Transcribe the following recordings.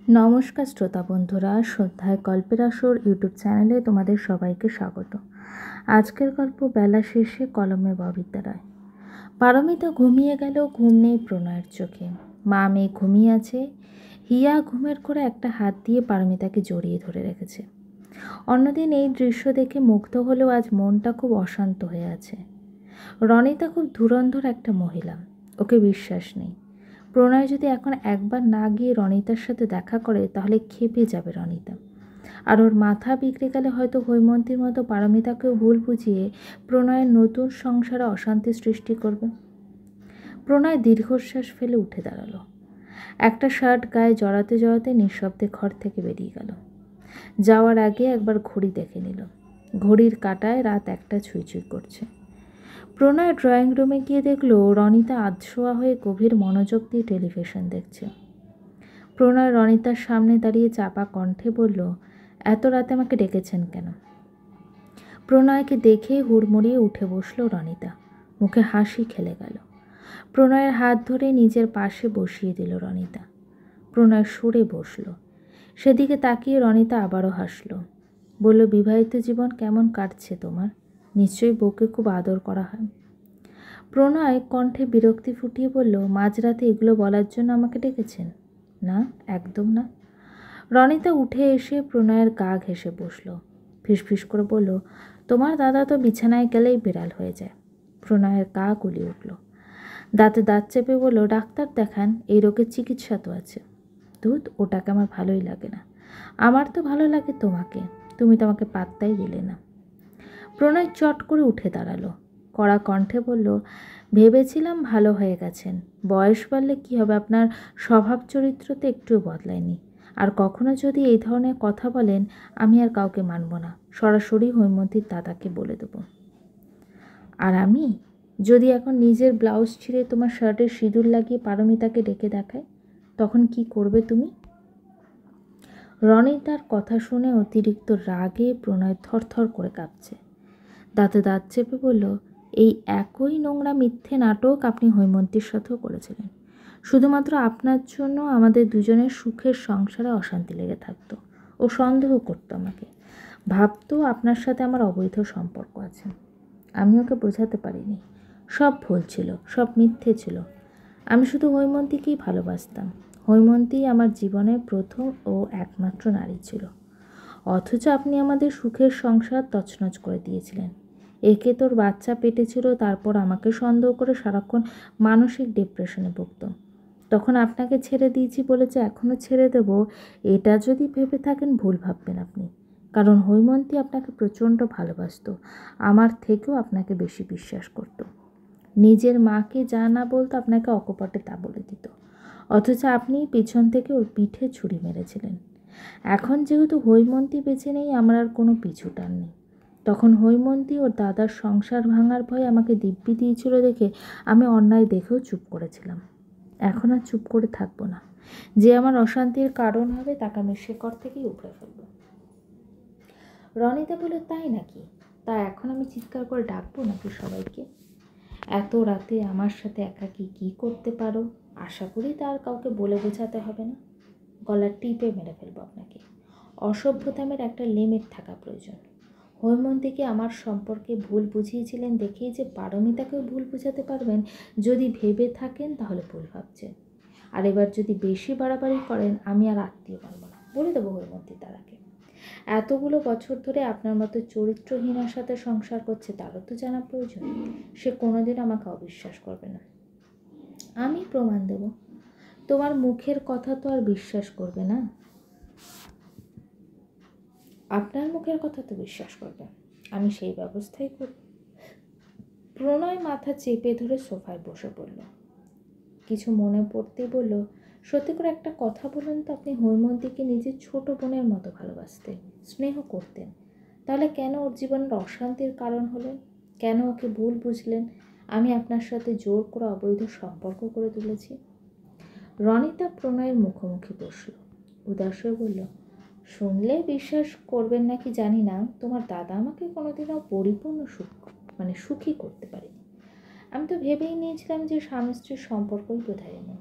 নমস্কার শ্রোতা বন্ধুরা, শ্রদ্ধায় গল্পের আসর ইউটিউব চ্যানেলে তোমাদের সবাইকে স্বাগত। আজকের গল্প বেলা শেষে কলমে ববিতা রায়। পারমিতা ঘুমিয়ে গেল, ঘুম নেই প্রণয়ের চোখে। মা মেয়ে ঘুমিয়ে আছে। হিয়া ঘুমের করে একটা হাত দিয়ে পারমিতাকে জড়িয়ে ধরে রেখেছে। অন্যদিন এই দৃশ্য দেখে মুগ্ধ হলেও আজ মনটা খুব অশান্ত হয়ে আছে। রনিতা খুব ধুরন্ধর একটা মহিলা, ওকে বিশ্বাস নেই। প্রণয় যদি এখন একবার না গিয়ে রনিতার সাথে দেখা করে তাহলে খেপে যাবে রনিতা, আর ওর মাথা বিগড়ে গেলে হয়তো হৈমন্তীর মতো পারমিতাকেও ভুল বুঝিয়ে প্রণয়ের নতুন সংসারে অশান্তি সৃষ্টি করবে। প্রণয় দীর্ঘশ্বাস ফেলে উঠে দাঁড়ালো। একটা শার্ট গায়ে জড়াতে জড়াতে নিঃশব্দে ঘর থেকে বেরিয়ে গেল। যাওয়ার আগে একবার ঘড়ি দেখে নিল। ঘড়ির কাঁটায় রাত 1টা ছুঁই ছুঁই করছে। প্রণয় ড্রয়িং রুমে গিয়ে দেখলো রনিতা আধশোয়া হয়ে গভীর মনোযোগ দিয়ে টেলিভিশন দেখছে। প্রণয় রনিতার সামনে দাঁড়িয়ে চাপা কণ্ঠে বলল, এত রাতে আমাকে ডেকেছেন কেন? প্রণয়কে দেখে হুড়মুড়িয়ে উঠে বসলো রনিতা। মুখে হাসি খেলে গেল। প্রণয়ের হাত ধরে নিজের পাশে বসিয়ে দিল রনিতা। প্রণয় সরে বসল। সেদিকে তাকিয়ে রনিতা আবারও হাসল। বলল, বিবাহিত জীবন কেমন কাটছে তোমার? নিশ্চয়ই বউকে খুব আদর করা হয়। প্রণয় কণ্ঠে বিরক্তি ফুটিয়ে বলল, মাঝরাতে এগুলো বলার জন্য আমাকে ডেকেছেন? না, একদম না। রনিতা উঠে এসে প্রণয়ের গা ঘেঁষে বসল। ফিসফিস করে বলল, তোমার দাদা তো বিছানায় গেলেই বিড়াল হয়ে যায়। প্রণয়ের গা গুলিয়ে উঠল। দাঁতে দাঁত চেপে বলল, ডাক্তার দেখান, এই রোগের চিকিৎসা তো আছে। দুধ, ওটাকে আমার ভালোই লাগে না। আমার তো ভালো লাগে তোমাকে, তুমি তো আমাকে পাত্তাই দিলে না। প্রণয় চট করে উঠে দাঁড়ালো। কড়া কণ্ঠে বলল, ভেবেছিলাম ভালো হয়ে গেছেন। বয়স বাড়লে কী হবে, আপনার স্বভাব চরিত্র তো একটুও বদলায়নি। আর কখনো যদি এই ধরনের কথা বলেন, আমি আর কাউকে মানব না, সরাসরি হৈমন্তীর দাদাকে বলে দেব। আর আমি যদি এখন নিজের ব্লাউজ ছিঁড়ে তোমার শার্টের সিঁদুর লাগিয়ে পারমিতাকে ডেকে দেখাই, তখন কি করবে তুমি? রনিতার কথা শুনে অতিরিক্ত রাগে প্রণয় থরথর করে কাঁপছে। দাঁতে দাঁত চেপে বলল, এই একই নোংরা মিথ্যে নাটক আপনি হৈমন্তীর সাথেও করেছিলেন। শুধুমাত্র আপনার জন্য আমাদের দুজনের সুখের সংসারে অশান্তি লেগে থাকতো। ও সন্দেহ করতো আমাকে, ভাবতো আপনার সাথে আমার অবৈধ সম্পর্ক আছে। আমি ওকে বোঝাতে পারিনি। সব ভুল ছিল, সব মিথ্যে ছিল। আমি শুধু হৈমন্তীকেই ভালোবাসতাম। হৈমন্তী আমার জীবনের প্রথম ও একমাত্র নারী ছিল। অথচ আপনি আমাদের সুখের সংসার তছনছ করে দিয়েছিলেন। একে তোর বাচ্চা পেটে ছিল, তারপর আমাকে সন্দেহ করে সারাক্ষণ মানসিক ডিপ্রেশনে ভুগত। তখন আপনাকে ছেড়ে দিয়েছি বলেছে এখনও ছেড়ে দেব, এটা যদি ভেবে থাকেন ভুল ভাববেন আপনি। কারণ হৈমন্তী আপনাকে প্রচণ্ড ভালোবাসত, আমার থেকেও আপনাকে বেশি বিশ্বাস করত। নিজের মাকে যা না বলতো আপনাকে অকপটে তা বলে দিত। অথচ আপনি পিছন থেকে ওর পিঠে ছুরি মেরেছিলেন। এখন যেহেতু হৈমন্তী বেঁচে নেই, আমার আর কোনো পিছুটান নেই। তখন হৈমন্তী ওর দাদার সংসার ভাঙার ভয়ে আমাকে দিব্যি দিয়েছিল দেখে আমি অন্যায় দেখেও চুপ করেছিলাম। এখন আর চুপ করে থাকবো না। যে আমার অশান্তির কারণ হবে তাকে আমি শেকড় থেকেই উপড়ে ফেলবো। রনিতা বলে, তাই নাকি? তা এখন আমি চিৎকার করে ডাকবো নাকি সবাইকে? এত রাতে আমার সাথে একাকী কী করতে পারো? আশা করি তার কাউকে বলে বোঝাতে হবে না। গলার টিপে মেরে ফেলবো আপনাকে। অসভ্যতামের একটা লিমিট থাকা প্রয়োজন। হৈমন্তীকে আমার সম্পর্কে ভুল বুঝিয়েছিলেন দেখেই যে পারমিতাকেও ভুল বুঝাতে পারবেন, যদি ভেবে থাকেন তাহলে ভুল ভাবছেন। আর এবার যদি বেশি বাড়াবাড়ি করেন, আমি আর আত্মীয় পারবো না, বলে দেবো হৈমন্তীর দাদাকে। এতগুলো বছর ধরে আপনার মতো চরিত্রহীনার সাথে সংসার করছে, তারও তো জানা প্রয়োজন। সে কোনোদিন আমাকে অবিশ্বাস করবে না। আমি প্রমাণ দেব। তোমার মুখের কথা তো আর বিশ্বাস করবে না, আপনার মুখের কথা তো বিশ্বাস করবে। আমি সেই ব্যবস্থাই করব। প্রণয় মাথা চেপে ধরে সোফায় বসে পড়ল। কিছু মনে পড়তেই বলল, সত্যি করে একটা কথা বলুন তো, আপনি হৈমন্তীকে নিজের ছোট বোনের মতো ভালোবাসতেন, স্নেহ করতেন, তাহলে কেন ওর জীবনের অশান্তির কারণ হলেন? কেন ওকে ভুল বুঝলেন? আমি আপনার সাথে জোর করে অবৈধ সম্পর্ক করে তুলেছি? রনিতা প্রণয়ের মুখোমুখি বসল। উদাস হয়ে বলল, শুনলে বিশ্বাস করবেন নাকি জানি না, তোমার দাদা আমাকে কোনোদিনও পরিপূর্ণ সুখী করতে পারেনি। আমি তো ভেবেই নিয়েছিলাম যে স্বামী স্ত্রীর সম্পর্কই বোধহয় এমন।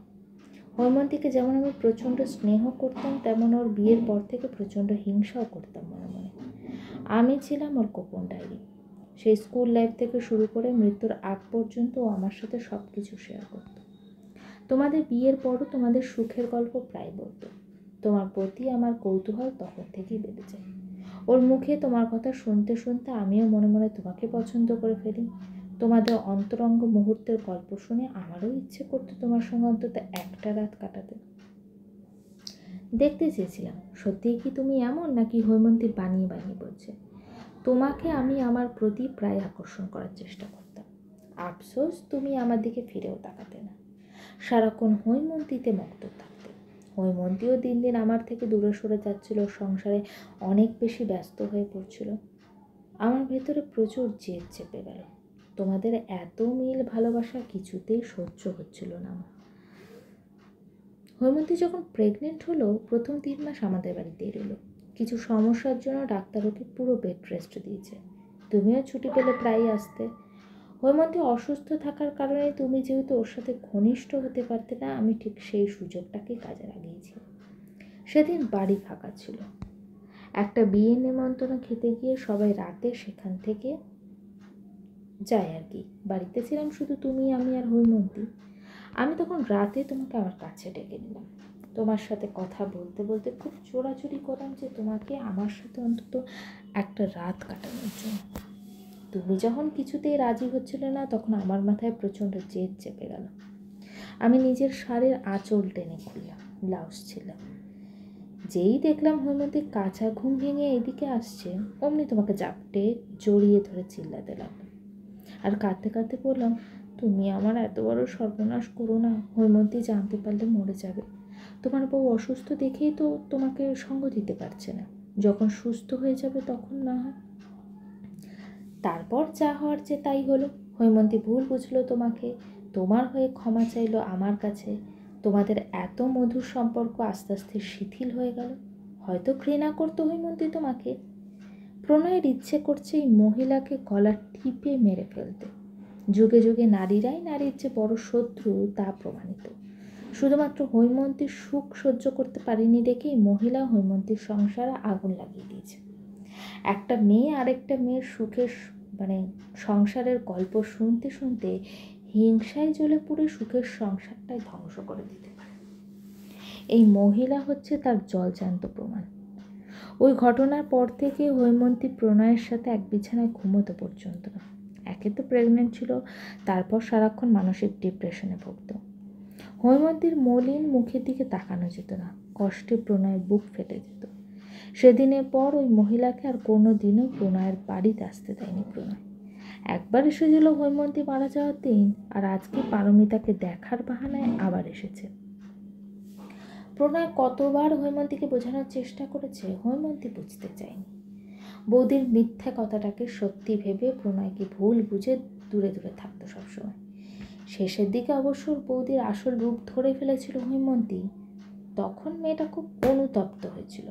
হৈমন্তীকে যেমন আমি প্রচণ্ড স্নেহ করতাম, তেমন ওর বিয়ের পর থেকে প্রচণ্ড হিংসাও করতাম মনে মনে। আমি ছিলাম ওর গোপন ডায়েরি। সেই স্কুল লাইফ থেকে শুরু করে মৃত্যুর আগ পর্যন্ত ও আমার সাথে সব কিছু শেয়ার করত। তোমাদের বিয়ের পরও তোমাদের সুখের গল্প প্রায় বলতো। তোমার প্রতি আমার কৌতূহল তখন থেকেই বেড়ে যায়। ওর মুখে তোমার কথা শুনতে শুনতে আমিও মনে মনে তোমাকে পছন্দ করে ফেলি। তোমাদের অন্তরঙ্গ মুহূর্তের গল্প শুনে আমারও ইচ্ছে করতো তোমার সঙ্গে অন্তত একটা রাত কাটাতে। দেখতে চেয়েছিলাম সত্যিই কি তুমি এমন, নাকি হৈমন্তী বানিয়ে বানিয়ে বলছে। তোমাকে আমি আমার প্রতি প্রায় আকর্ষণ করার চেষ্টা করতাম। আফসোস তুমি আমার দিকে ফিরেও তাকাতে না, সারাক্ষণ হৈমন্তীতে মগ্ন থাকতে। হৈমন্তীও দিন দিন আমার থেকে দূরে সরে যাচ্ছিল, সংসারে অনেক বেশি ব্যস্ত হয়ে পড়ছিল। আমার ভেতরে প্রচুর জেদ চেপে গেল। তোমাদের এত মিল ভালোবাসা কিছুতেই সহ্য হচ্ছিল না আমার। হৈমন্তী যখন প্রেগনেন্ট হলো, প্রথম 3 মাস আমাদের বাড়িতেই রইল। কিছু সমস্যার জন্য ডাক্তার ওকে পুরো বেড রেস্ট দিয়েছে। তুমিও ছুটি পেলে প্রায়ই আসতে। হৈমন্তী অসুস্থ থাকার কারণে তুমি যেহেতু ওর সাথে ঘনিষ্ঠ হতে পারতে না, আমি ঠিক সেই সুযোগটাকে কাজে লাগিয়েছি। সেদিন বাড়ি ফাঁকা ছিল। একটা বিয়ে নেমন্তন্ন খেতে গিয়ে সবাই রাতে সেখান থেকে যায় আর কি। বাড়িতে ছিলাম শুধু তুমি, আমি আর হৈমন্তী। আমি তখন রাতে তোমাকে আমার কাছে ডেকে নিলাম। তোমার সাথে কথা বলতে বলতে খুব চোরাচুরি করলাম যে তোমাকে আমার সাথে অন্তত একটা রাত কাটানোর জন্য। তুমি যখন কিছুতেই রাজি হচ্ছিলে না, তখন আমার মাথায় প্রচণ্ড জেদ চেপে গেল। আমি নিজের শাড়ির আঁচল টেনে খুললাম, ব্লাউজ ছিল। যেই দেখলাম হৈমন্তী কাঁচা ঘুম ভেঙে এদিকে আসছে, অমনি তোমাকে জাপটে জড়িয়ে ধরে চিল্লাতে লাগলাম আর কাঁদতে কাঁদতে বললাম, তুমি আমার এত বড় সর্বনাশ করো না। হৈমন্তী জানতে পারলে মরে যাবে। তোমার বউ অসুস্থ দেখেই তো তোমাকে সঙ্গ দিতে পারছে না। যখন সুস্থ হয়ে যাবে তখন না হয়। তারপর যা হওয়ার যে তাই হলো। হৈমন্তী ভুল বুঝলো তোমাকে, তোমার হয়ে ক্ষমা চাইলো আমার কাছে। তোমাদের এত মধুর সম্পর্ক আস্তে আস্তে শিথিল হয়ে গেল। হয়তো ঘৃণা করতো হৈমন্তী তোমাকে। প্রণয়ের ইচ্ছে করছে এই মহিলাকে গলা টিপে মেরে ফেলতে। যুগে যুগে নারীরাই নারীর যে বড় শত্রু তা প্রমাণিত। শুধুমাত্র হৈমন্তীর সুখ সহ্য করতে পারিনি দেখেই মহিলা হৈমন্তীর সংসারে আগুন লাগিয়ে দিয়েছে। একটা মেয়ে আরেকটা মেয়ের সুখের সংসারের গল্প শুনতে শুনতে হিংসায় জ্বলে পুড়ে সুখের সংসারটাই ধ্বংস করে দিতে পারে। এই মহিলা হচ্ছে তার জলজ্যান্ত প্রমাণ। ওই ঘটনার পর থেকে হৈমন্তী প্রণয়ের সাথে এক বিছানায় ঘুমোতে পর্যন্ত না। একে তো প্রেগনেন্ট ছিল, তারপর সারাক্ষণ মানসিক ডিপ্রেশনে ভুগত। হৈমন্তীর মলিন মুখের দিকে তাকানো যেত না, কষ্টে প্রণয়ের বুক ফেটে যেত। সেদিনের পর ওই মহিলাকে আর কোনো দিনও প্রণয়ের বাড়িতে আসতে দেয়নি প্রণয়। একবার এসেছিল হৈমন্তী মারা যাওয়ার দিন, আর আজকে পারমিতাকে দেখার বাহানায় আবার এসেছে। প্রণয় কতবার হৈমন্তীকে বোঝানোর চেষ্টা করেছে, হৈমন্তী বুঝতে চায়নি। বৌদির মিথ্যা কথাটাকে সত্যি ভেবে প্রণয়কে ভুল বুঝে দূরে দূরে থাকতো সবসময়। শেষের দিকে অবশ্য বৌদির আসল রূপ ধরে ফেলেছিল হৈমন্তী। তখন মেয়েটা খুব অনুতপ্ত হয়েছিল।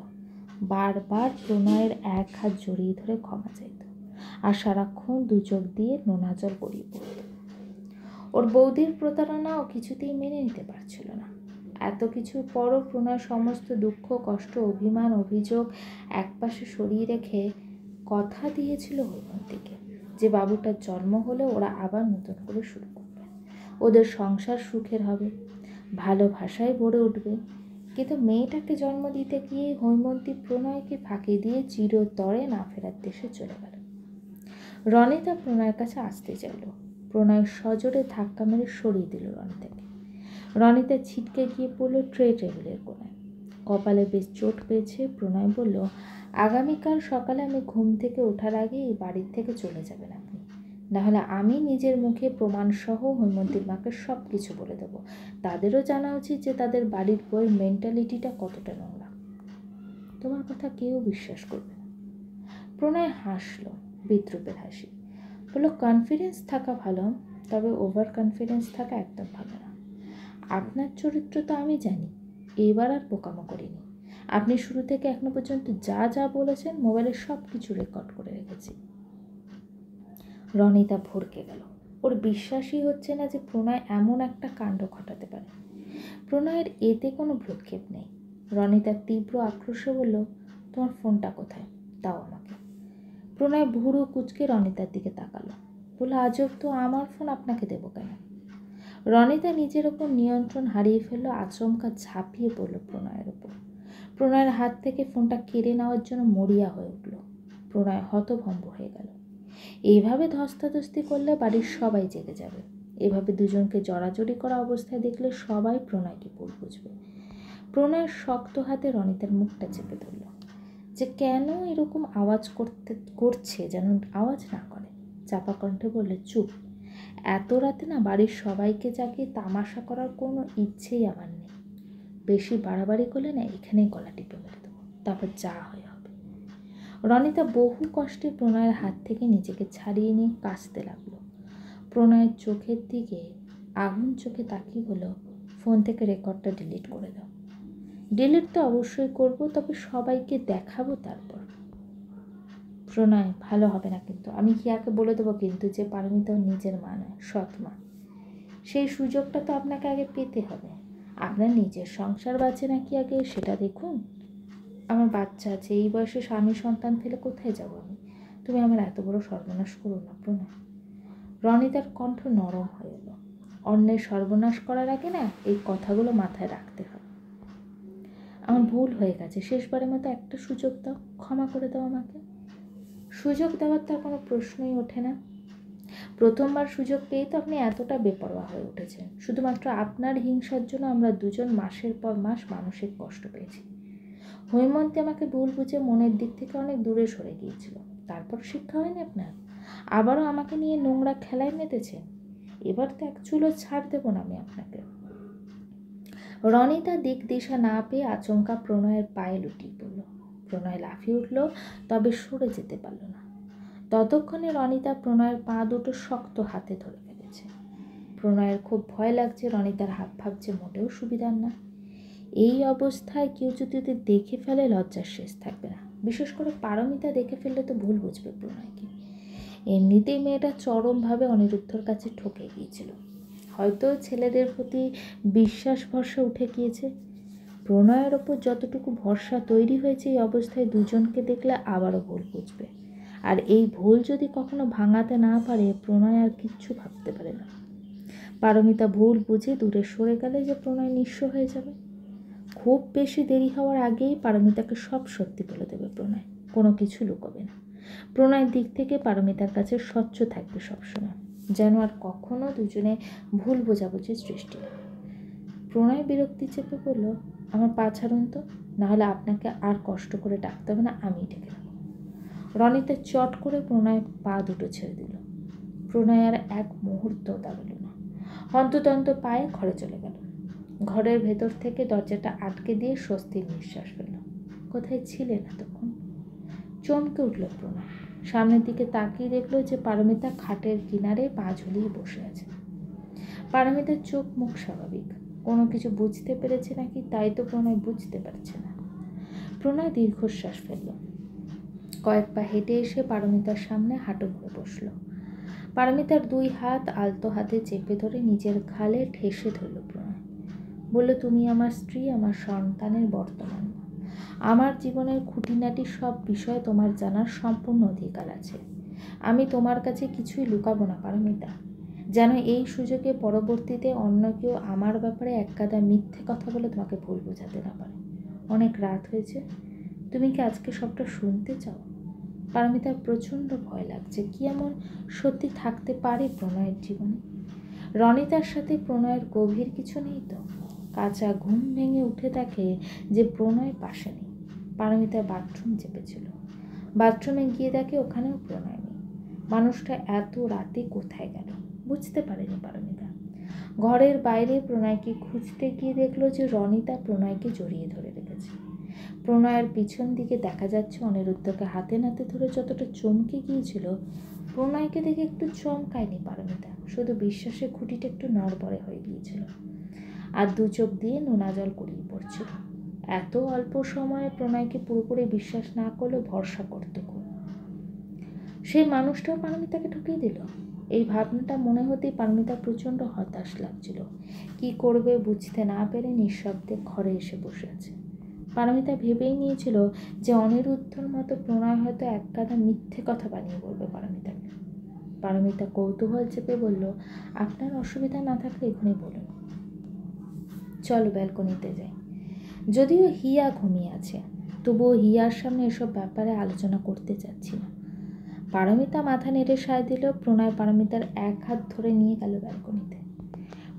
বারবার প্রণয়ের এক হাত জড়িয়ে ধরে ক্ষমা চাইত, আর সারাক্ষণ দু চোখ দিয়ে নোনা জল গড়িয়ে পড়ত। ওর বৌদির প্রতারণা ও কিছুতেই মেনে নিতে পারছিল না। এত কিছুর পরও প্রণয় সমস্ত দুঃখ কষ্ট অভিমান অভিযোগ একপাশে সরিয়ে রেখে কথা দিয়েছিল হৈমন্তীকে যে বাবুটার জন্ম হলে ওরা আবার নতুন করে শুরু করবে, ওদের সংসার সুখের হবে, ভালোবাসায় ভরে উঠবে। কিন্তু মেয়েটাকে জন্ম দিতে গিয়ে হৈমন্তী প্রণয়কে ফাঁকি দিয়ে চিরতরে না ফেরার দেশে চলে গেল। রনিতা প্রণয়ের কাছে আসতে চাইল। প্রণয় সজোরে ধাক্কা মেরে সরিয়ে দিল রনিতাকে। রনিতা ছিটকে গিয়ে পড়ল টেবিলের কোণায়। কপালে বেশ চোট পেয়েছে। প্রণয় বলল, আগামীকাল সকালে আমি ঘুম থেকে ওঠার আগে এই বাড়ির থেকে চলে যাবেন আপনি, নাহলে আমি নিজের মুখে প্রমাণসহ হৈমন্তীর মাকে সব কিছু বলে দেবো। তাদেরও জানা উচিত যে তাদের বাড়ির বইয়ের মেন্টালিটিটা কতটা নোংরা। তোমার কথা কেউ বিশ্বাস করবে না। প্রণয় হাসল, বিদ্রুপের হাসি। বলল, কনফিডেন্স থাকা ভালো, তবে ওভার কনফিডেন্স থাকা একদম ভালো না। আপনার চরিত্র তো আমি জানি, এবার আর বোকামো করিনি। আপনি শুরু থেকে এখনো পর্যন্ত যা যা বলেছেন মোবাইলে সব কিছু রেকর্ড করে রেখেছি। রনিতা ভড়কে গেল। ওর বিশ্বাসই হচ্ছে না যে প্রণয় এমন একটা কাণ্ড ঘটাতে পারে। প্রণয়ের এতে কোনো ভ্রুক্ষেপ নেই। রনিতা তীব্র আক্রোশে বলল, তোমার ফোনটা কোথায়, দাও আমাকে। প্রণয় ভুরু কুঁচকে রনিতার দিকে তাকালো, বলল, আজব তো, আমার ফোন আপনাকে দেবো কেন? রনিতা নিজের ওপর নিয়ন্ত্রণ হারিয়ে ফেলল, আচমকা ঝাঁপিয়ে পড়ল প্রণয়ের ওপর। প্রণয়ের হাত থেকে ফোনটা কেড়ে নেওয়ার জন্য মরিয়া হয়ে উঠল। প্রণয় হতভম্ব হয়ে গেল। এইভাবে ধস্তাধস্তি করলে বাড়ির সবাই জেগে যাবে। এভাবে দুজনকে জড়াজড়ি করা অবস্থায় দেখলে সবাই প্রণয়কে ভুল বুঝবে। প্রণয়ের শক্ত হাতে রনিতার মুখটা চেপে ধরল, যে কেন এরকম আওয়াজ করছে যেন আওয়াজ না করে। চাপা কণ্ঠে বললে, চুপ, এত রাতে না বাড়ির সবাইকে জাগিয়ে তামাশা করার কোনো ইচ্ছেই আমার নেই। বেশি বাড়াবাড়ি করলে না এখানেই গলা টিপে মেরে দেবো, তারপর যা হয় হবে। রনিতা বহু কষ্টে প্রণয়ের হাত থেকে নিজেকে ছাড়িয়ে নিয়ে কাঁচতে লাগলো। প্রণয়ের চোখের দিকে আগুন চোখে তাকিয়ে বলল, ফোন থেকে রেকর্ডটা ডিলিট করে দাও। ডিলিট তো অবশ্যই করবো, তবে সবাইকে দেখাবো তারপর। প্রণয়, ভালো হবে না কিন্তু। আমি হিয়াকে বলে দেবো কিন্তু যে পারমিতা নিজের মা নয়, সৎ মা। সেই সুযোগটা তো আপনাকে আগে পেতে হবে। আপনার নিজের সংসার বাঁচে নাকি আগে সেটা দেখুন। আমার বাচ্চা আছে, এই বয়সে স্বামী সন্তান ফেলে কোথায় যাব আমি? তুমি আমার এত বড় সর্বনাশ করো না প্রণয়। রনিতার কণ্ঠ নরম হয়ে এলো। অন্যের সর্বনাশ করার আগে না এই কথাগুলো মাথায় রাখতে হবে। আমার ভুল হয়ে গেছে, শেষবারের মতো একটা সুযোগ দাও, ক্ষমা করে দাও আমাকে। সুযোগ দেওয়ার তো আর কোনো প্রশ্নই ওঠে না। প্রথমবার সুযোগ পেয়ে তো আপনি এতটা বেপরোয়া হয়ে উঠেছেন। শুধুমাত্র আপনার হিংসার জন্য আমরা দুজন মাসের পর মাস মানসিক কষ্ট পেয়েছি। হৈমন্তী আমাকে ভুল বুঝে মনের দিক থেকে অনেক দূরে সরে গিয়েছিল, তারপর শিক্ষা হয়নি আপনার? আবারও আমাকে নিয়ে নোংরা খেলায় মেতেছেন। এবার তো এক চুলো ছাড় দেব না আমি আপনাকে। রনিতা দিক দিশা না পেয়ে আচমকা প্রণয়ের পায়ে লুটিয়ে পড়ল। প্রণয় লাফিয়ে উঠল, তবে সরে যেতে পারল না। ততক্ষণে রনিতা প্রণয়ের পা দুটো শক্ত হাতে ধরে ফেলেছে। প্রণয়ের খুব ভয় লাগছে, রনিতার হাত ভাবছে মোটেও সুবিধার না। এই অবস্থায় কেউ যদি ওদের দেখে ফেলে লজ্জার শেষ থাকবে না। বিশেষ করে পারমিতা দেখে ফেললে তো ভুল বুঝবে প্রণয়কে। এমনিতেই মেয়েটা চরমভাবে অনিরুদ্ধর কাছে ঠকে গিয়েছিল। হয়তো ছেলেদের প্রতি বিশ্বাস ভরসা উঠে গিয়েছে। প্রণয়ের ওপর যতটুকু ভরসা তৈরি হয়েছে, এই অবস্থায় দুজনকে দেখলে আবারও ভুল বুঝবে। আর এই ভুল যদি কখনো ভাঙাতে না পারে, প্রণয় আর কিচ্ছু ভাবতে পারে না। পারমিতা ভুল বুঝে দূরে সরে গেলে যে প্রণয় নিঃস্ব হয়ে যাবে। খুব বেশি দেরি হওয়ার আগেই পারমিতাকে সব সত্যি বলে দেবে প্রণয়, কোনো কিছু লুকোবে না। প্রণয়ের দিক থেকে পারমিতার কাছে স্বচ্ছ থাকবে সবসময়, যেন আর কখনো দুজনে ভুল বোঝাবুঝির সৃষ্টি হয়। প্রণয় বিরক্তি চেপে বলল, আমার পা ছাড়ুন তো, নাহলে আপনাকে আর কষ্ট করে ডাকতে হবে না, আমিই ডেকে নেব। রনিতা চট করে প্রণয়ের পা দুটো ছেড়ে দিল। প্রণয় আর এক মুহূর্ত দাঁড়ালো না, হন্তদন্ত পায়ে ঘরে চলে গেল। ঘরের ভেতর থেকে দরজাটা আটকে দিয়ে স্বস্তির নিঃশ্বাস ফেলল। কোথায় ছিলেন এতক্ষণ? চমকে উঠল প্রণয়। সামনের দিকে তাকিয়ে দেখল যে পারমিতা খাটের কিনারে পা ঝুলিয়ে বসে আছে। পারমিতার চোখ মুখ স্বাভাবিক, কোনো কিছু বুঝতে পেরেছে নাকি তাই তো প্রণয় বুঝতে পারছে না। প্রণয় দীর্ঘশ্বাস ফেলল। কয়েক পা হেঁটে এসে পারমিতার সামনে হাঁটু মুড়ে বসল। পারমিতার দুই হাত আলতো হাতে চেপে ধরে নিজের ঘাড়ে ঠেসে ধরল প্রণয়। বলল, তুমি আমার স্ত্রী, আমার সন্তানের বর্তমান মা। আমার জীবনের খুঁটিনাটি সব বিষয়ে তোমার জানার সম্পূর্ণ অধিকার আছে। আমি তোমার কাছে কিছুই লুকাবো না পারমিতা, যেন এই সুযোগে পরবর্তীতে অন্য কেউ আমার ব্যাপারে একগাদা মিথ্যে কথা বলে তোমাকে ভুল বোঝাতে না পারে। অনেক রাত হয়েছে, তুমি কি আজকে সবটা শুনতে চাও? পারমিতার প্রচণ্ড ভয় লাগছে, কি এমন সত্যি থাকতে পারে প্রণয়ের জীবনে? রনিতার সাথে প্রণয়ের গভীর কিছু নেই তো? কাঁচা ঘুম ভেঙে উঠে দেখে যে প্রণয় পাশে নেই। পারমিতা বাথরুম চেপেছিল। বাথরুমে গিয়ে দেখে ওখানেও প্রণয় নেই। মানুষটা এত রাতে কোথায় গেল বুঝতে পারেনি পারমিতা। ঘরের বাইরে প্রণয়কে খুঁজতে গিয়ে দেখলো যে রনিতা প্রণয়কে জড়িয়ে ধরে রেখেছে। প্রণয়ের পিছন দিকে দেখা যাচ্ছে অনিরুদ্ধকে হাতে নাতে ধরে যতটা চমকে গিয়েছিল, প্রণয়কে দেখে একটু চমকায়নি পারমিতা, শুধু বিশ্বাসের খুঁটিটা একটু নড়বড়ে হয়ে গিয়েছিল। আর দু চোখ দিয়ে নোনা জল গড়িয়ে পড়ছিল। এত অল্প সময়ে প্রণয়কে পুরোপুরি বিশ্বাস না করলেও ভরসা করতে খুব। সেই মানুষটাও পারমিতাকে ঠকিয়ে দিল। এই ভাবনাটা মনে হতেই পারমিতা প্রচণ্ড হতাশ লাগছিল। কি করবে বুঝতে না পেরে নিঃশব্দে ঘরে এসে বসে আছে। পারমিতা ভেবেই নিয়েছিল যে অনিরুদ্ধর মতো প্রণয় হয়তো এক গাদা মিথ্যে কথা বানিয়ে বলবে পারমিতাকে। পারমিতা কৌতূহল চেপে বলল, আপনার অসুবিধা না থাকলে এখনই বলুন। চলো ব্যালকনিতে যাই। যদিও হিয়া ঘুমিয়ে আছে, তবুও হিয়ার সামনে এসব ব্যাপারে আলোচনা করতে চাচ্ছি না। পারমিতা মাথা নেড়ে সায় দিল। প্রণয় পারমিতার এক হাত ধরে নিয়ে গেল ব্যালকনিতে।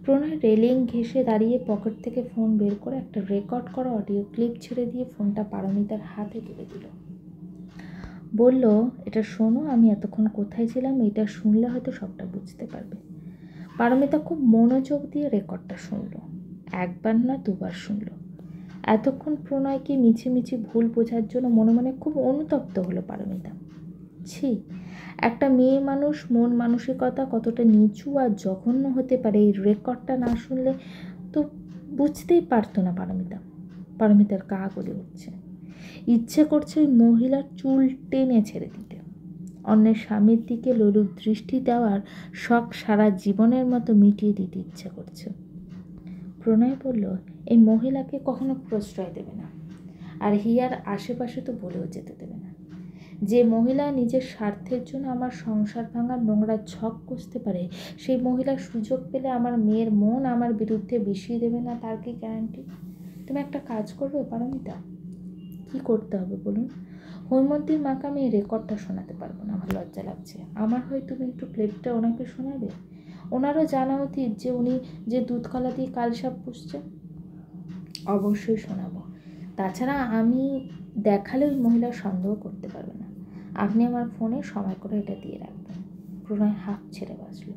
প্রণয় রেলিং ঘেঁষে দাঁড়িয়ে পকেট থেকে ফোন বের করে একটা রেকর্ড করা অডিও ক্লিপ ছেড়ে দিয়ে ফোনটা পারমিতার হাতে তুলে দিল। বলল, এটা শোনো, আমি এতক্ষণ কোথায় ছিলাম, এটা শুনলে হয়তো সবটা বুঝতে পারবে। পারমিতা খুব মনোযোগ দিয়ে রেকর্ডটা শুনল। একবার না দুবার শুনল। এতক্ষণ প্রণয়কে মিছিমিছি ভুল বোঝার জন্য মনে মনে খুব অনুতপ্ত হলো পারমিতা। ছি, একটা মেয়ে মানুষ মন মানসিকতা কতটা নিচু আর জঘন্য হতে পারে এই রেকর্ডটা না শুনলে তো বুঝতেই পারতো না পারমিতা। পারমিতার গা জ্বলে উঠছে। ইচ্ছে করছে ওই মহিলার চুল টেনে ছেড়ে দিতে। অন্যের স্বামীর দিকে লোলুপ দৃষ্টি দেওয়ার শখ সারা জীবনের মতো মিটিয়ে দিতে ইচ্ছে করছে। প্রণয় বলল, এই মহিলাকে কখনো প্রশ্রয় দেবে না, আর হিয়ার আশেপাশে তো বলেও যেতে দেবে না। যে মহিলা নিজের স্বার্থের জন্য আমার সংসার ভাঙার নোংরা ছক কষতে পারে, সেই মহিলার সুযোগ পেলে আমার মেয়ের মন আমার বিরুদ্ধে বিষিয়ে দেবে না, তার কি গ্যারান্টি? তুমি একটা কাজ করবে পারমিতা? কি করতে হবে বলুন? হৈমন্তীর মাকে আমি এই রেকর্ডটা শোনাতে পারবো না, আমার লজ্জা লাগছে। আমার হয় তুমি একটু ক্লিপটা ওনাকে শোনাবে? ওনারও জানা উচিত যে উনি যে দুধ কলা দিয়ে কালসাপ পুষছেন। অবশ্যই শোনাবো। তাছাড়া আমি দেখালে ওই মহিলা সন্দেহ করতে পারবে না। আপনি আমার ফোনে সময় করে এটা দিয়ে রাখবেন। প্রণয় হাঁপ ছেড়ে বাঁচল।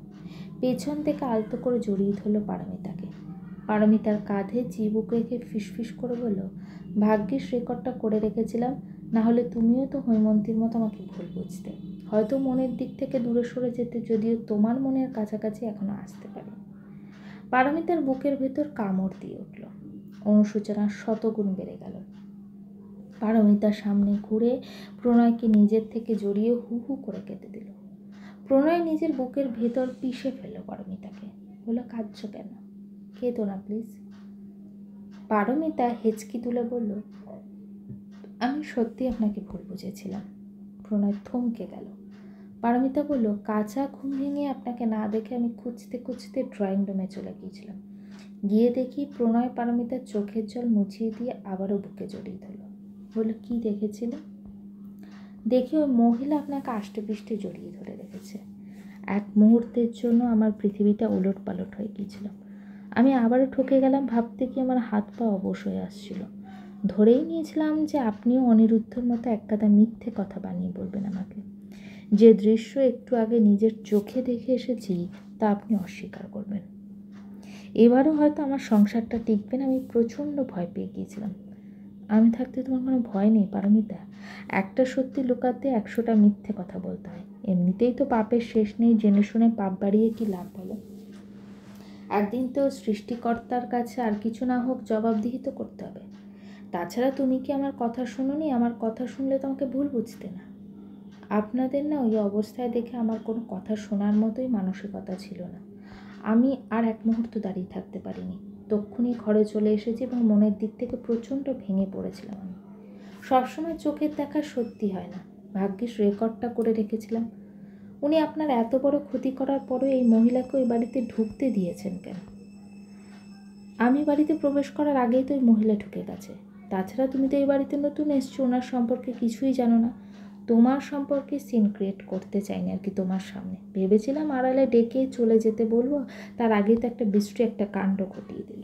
পেছন থেকে আলতো করে জড়িয়ে ধরল পারমিতাকে। পারমিতার কাঁধে চিবুক রেখে ফিসফিস করে বলল, ভাগ্যিস রেকর্ডটা করে রেখেছিলাম, না হলে তুমিও তো হৈমন্তীর মতো আমাকে ভুল বুঝতে, হয়তো মনের দিক থেকে দূরে সরে যেতে, যদিও তোমার মনের কাছাকাছি এখনো আসতে পারি। পারমিতার বুকের ভেতর কামড় দিয়ে উঠল। অনুশোচনার শতগুণ বেড়ে গেল। পারমিতার সামনে ঘুরে প্রণয়কে নিজের থেকে জড়িয়ে হু হু করে কেঁদে দিল। প্রণয় নিজের বুকের ভেতর পিষে ফেলল পারমিতাকে। বলল, কাঁদছো কেন? কেঁদো না প্লিজ। পারমিতা হেঁচকি তুলে বলল, আমি সত্যি আপনাকে ভুল বুঝেছিলাম। প্রণয় থমকে গেল। পারমিতা বলল, কাঁচা ঘুম ভেঙে আপনাকে না দেখে আমি খুঁজতে খুঁজতে ড্রয়িং রুমে চলে গিয়েছিলাম। গিয়ে দেখি প্রণয় পারমিতার চোখের জল মুছিয়ে দিয়ে আবারও বুকে জড়িয়ে ধরল। বলল, কি দেখেছিলে? দেখি ওই মহিলা আপনাকে আষ্টে পৃষ্ঠে জড়িয়ে ধরে রেখেছে। এক মুহূর্তের জন্য আমার পৃথিবীটা ওলট পালট হয়ে গিয়েছিল। আমি আবারও ঠকে গেলাম ভাবতে কি আমার হাত পা অবশ হয়ে আসছিল। ধরেই নিয়েছিলাম যে আপনিও অনিরুদ্ধর মতো এক গাদা মিথ্যে কথা বানিয়ে বলবেন আমাকে। যে দৃশ্য একটু আগে নিজের চোখে দেখে এসেছি তা আপনি অস্বীকার করবেন। এবারও হয়তো আমার সংসারটা টিকবে না, আমি প্রচণ্ড ভয় পেয়ে গিয়েছিলাম। আমি থাকতে তোমার কোনো ভয় নেই পারমিতা। একটা সত্যি লুকাতে 100টা মিথ্যে কথা বলতে হয়। এমনিতেই তো পাপের শেষ নেই, জেনে শুনে পাপ বাড়িয়ে কি লাভ বলো? একদিন তো সৃষ্টিকর্তার কাছে আর কিছু না হোক জবাবদিহি তো করতে হবে। তাছাড়া তুমি কি আমার কথা শোনোনি? আমার কথা শুনলে তোমাকে ভুল বুঝতে না। আপনাদের না ওই অবস্থায় দেখে আমার কোনো কথা শোনার মতোই মানসিকতা ছিল না। আমি আর এক মুহূর্ত দাঁড়িয়ে থাকতে পারিনি। তক্ষুনি ঘরে চলে এসেছি এবং মনের দিক থেকে প্রচণ্ড ভেঙে পড়েছিলাম আমি। সবসময় চোখের দেখা সত্যি হয় না। ভাগ্যিস রেকর্ডটা করে রেখেছিলাম। উনি আপনার এত বড় ক্ষতি করার পরও এই মহিলাকে ওই বাড়িতে ঢুকতে দিয়েছেন কেন? আমি বাড়িতে প্রবেশ করার আগেই তো ওই মহিলা ঢুকে গেছে। তাছাড়া তুমি তো এই বাড়িতে নতুন এসছো, ওনার সম্পর্কে কিছুই জানো না। তোমার সম্পর্কে সিন ক্রিয়েট করতে চাইনি আর কি তোমার সামনে। ভেবেছিলাম আড়ালে ডেকে চলে যেতে বলবো, তার আগেই তো একটা বিশ্রী একটা কাণ্ড ঘটিয়ে দিল।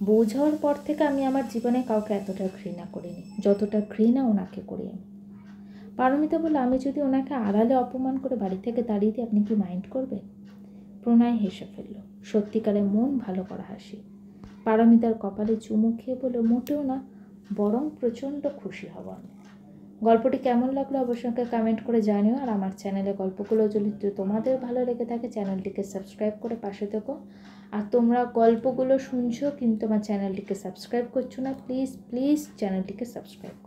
বউ যাওয়ার পর থেকে আমি আমার জীবনে কাউকে এতটা ঘৃণা করিনি যতটা ঘৃণা ওনাকে করি আমি। পারমিতা বলল, আমি যদি ওনাকে আড়ালে অপমান করে বাড়ি থেকে তাড়িয়ে দিই আপনি কি মাইন্ড করবেন? প্রণয় হেসে ফেলল, সত্যিকারে মন ভালো করা হাসি। পারমিতার কপালে চুমু খেয়ে বলল, মোটেও না, বরং প্রচণ্ড খুশি হব আমি। গল্পটি কেমন লাগলো অবশ্যই কমেন্ট করে জানিও। আর আমার চ্যানেলে গল্পগুলো যদি তোমাদের ভালো লেগে থাকে চ্যানেলটিকে সাবস্ক্রাইব করে পাশে থেকো। আর তোমরা গল্পগুলো শুনছো কিন্তু আমার চ্যানেলটিকে সাবস্ক্রাইব করছো না, প্লিজ প্লিজ চ্যানেলটিকে সাবস্ক্রাইব করো।